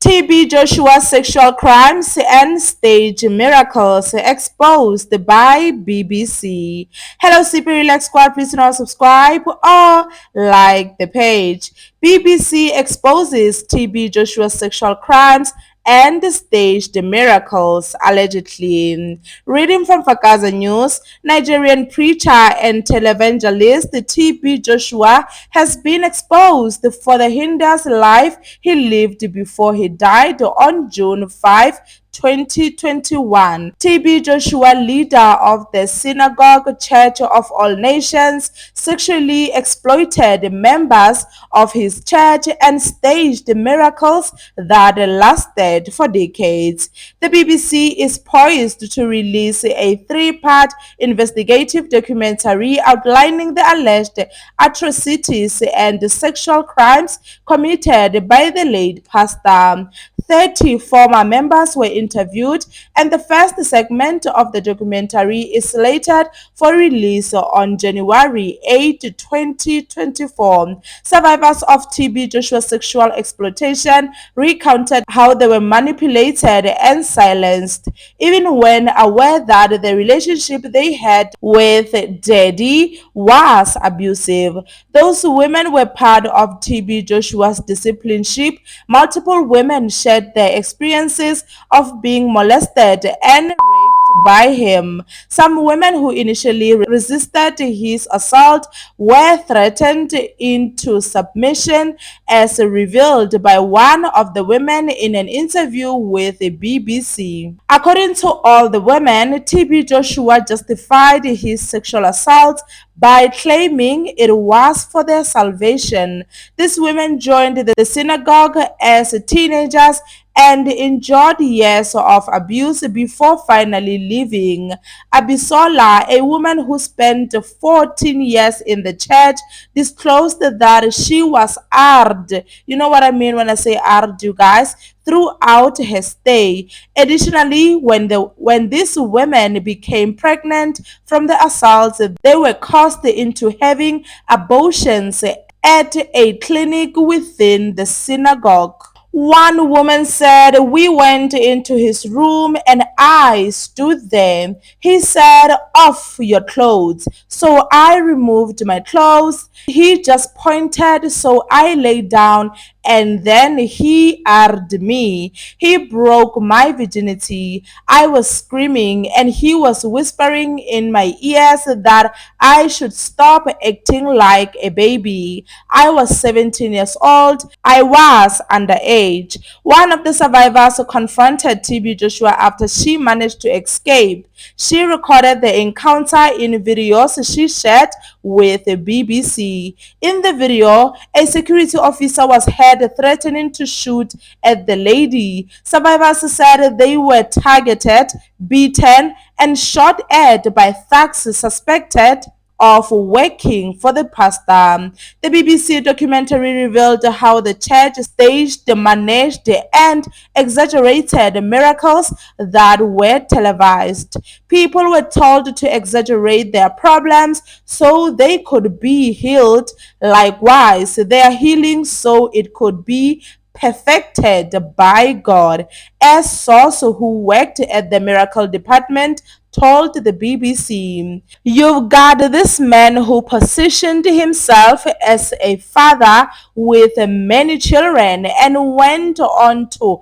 TB Joshua sexual crimes and stage miracles exposed by BBC. Hello, CP Relax Squad. Please do not subscribe or like the page. BBC exposes TB Joshua sexual crimes and staged miracles, allegedly. Reading from Fakaza News, Nigerian preacher and televangelist TB Joshua has been exposed for the heinous life he lived before he died on June 5, 2021. TB Joshua, leader of the Synagogue Church of All Nations, sexually exploited members of his church and staged miracles that lasted for decades. The BBC is poised to release a three-part investigative documentary outlining the alleged atrocities and sexual crimes committed by the late pastor. 30 former members were interviewed, and the first segment of the documentary is slated for release on January 8, 2024. Survivors of TB Joshua sexual exploitation recounted how they were manipulated and silenced, even when aware that the relationship they had with Daddy was abusive. Those women were part of TB Joshua's discipleship. Multiple women shared their experiences of being molested and raped by him. Some women who initially resisted his assault were threatened into submission, as revealed by one of the women in an interview with the BBC. According to all the women, TB Joshua justified his sexual assault by claiming it was for their salvation. These women joined the synagogue as teenagers and endured years of abuse before finally leaving. Abisola, a woman who spent 14 years in the church, disclosed that she was hard. You know what I mean when I say hard, you guys? Throughout her stay. Additionally, when these women became pregnant from the assaults, they were coerced into having abortions at a clinic within the synagogue. One woman said, "We went into his room and I stood there. He said, 'Off your clothes.' So I removed my clothes. He just pointed, so I lay down, and then he aired me. He broke my virginity. I was screaming, and he was whispering in my ears that I should stop acting like a baby. I was 17 years old. I was underage." One of the survivors confronted TB Joshua after she managed to escape. She recorded the encounter in videos she shared with the BBC. In the video, a security officer was heard threatening to shoot at the lady. Survivors said they were targeted, beaten, and shot at by thugs suspected of working for the pastor. The BBC documentary revealed how the church staged, managed, and exaggerated miracles that were televised. People were told to exaggerate their problems so they could be healed. Likewise, their healing so it could be perfected by God. A source who worked at the miracle department told the BBC, "You've got this man who positioned himself as a father with many children and went on to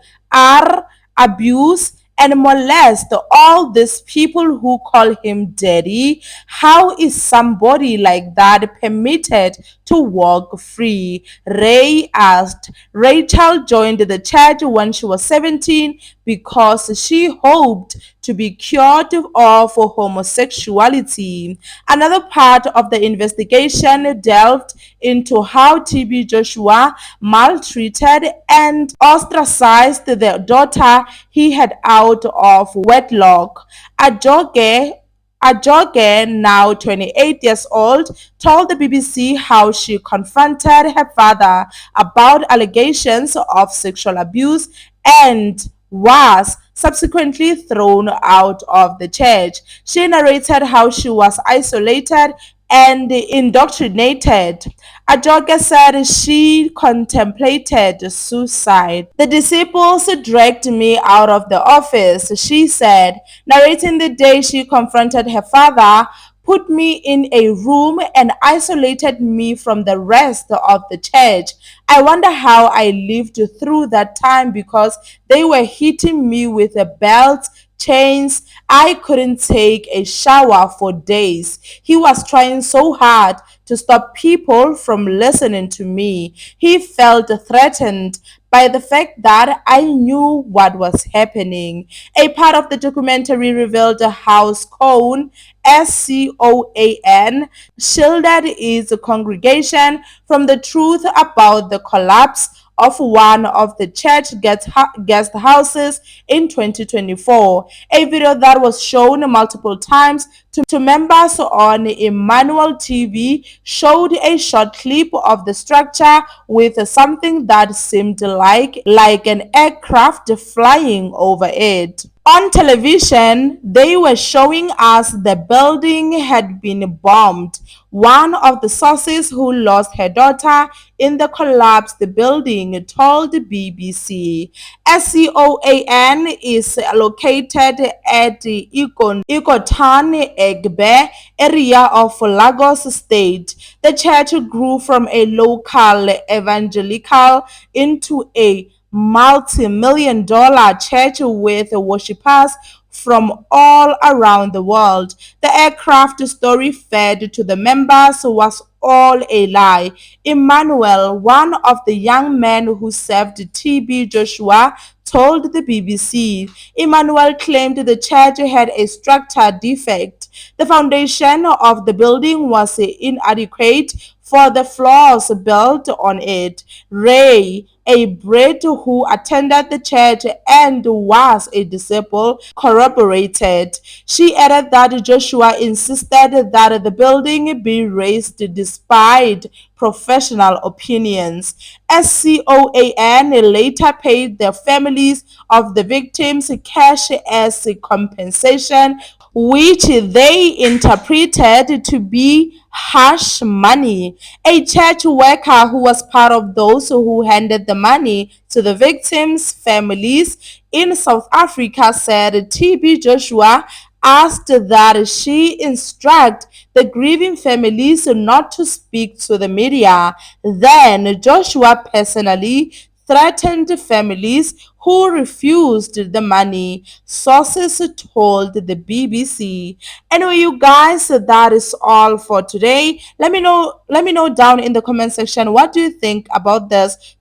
abuse and molest all these people who call him daddy. How is somebody like that permitted to walk free?" Ray asked. Rachel joined the church when she was 17 because she hoped to be cured of homosexuality. Another part of the investigation delved into how TB Joshua maltreated and ostracized the daughter he had out of wedlock. Ajoke, now 28 years old, told the BBC how she confronted her father about allegations of sexual abuse and was subsequently thrown out of the church. She narrated how she was isolated and indoctrinated. Ajoke said she contemplated suicide. The disciples dragged me out of the office, she said, narrating the day she confronted her father, put me in a room and isolated me from the rest of the church. I wonder how I lived through that time because they were hitting me with a belt, chains. I couldn't take a shower for days. He was trying so hard to stop people from listening to me. He felt threatened by the fact that I knew what was happening. A part of the documentary revealed how Scone, SCOAN, shielded its congregation from the truth about the collapse of one of the church guest houses in 2024. A video that was shown multiple times to members on Emmanuel TV showed a short clip of the structure with something that seemed like an aircraft flying over it. On television, they were showing us the building had been bombed. One of the sources who lost her daughter in the collapsed building told the BBC. SCOAN is located at the Ikotan Egbe area of Lagos State. The church grew from a local evangelical into a multi-million-dollar church with worshippers from all around the world. The aircraft story fed to the members was all a lie. Emmanuel, one of the young men who saved TB Joshua, told the BBC. Emmanuel claimed the church had a structural defect. The foundation of the building was inadequate for the floors built on it. Ray, a Brit who attended the church and was a disciple, corroborated. She added that Joshua insisted that the building be raised despite professional opinions. SCOAN later paid the families of the victims cash as compensation, which they interpreted to be hush money. A church worker who was part of those who handed the money to the victims' families in South Africa said TB Joshua asked that she instruct the grieving families not to speak to the media. Then Joshua personally threatened families who refused the money, sources told the BBC. Anyway, you guys, that is all for today. Let me know down in the comment section, what do you think about this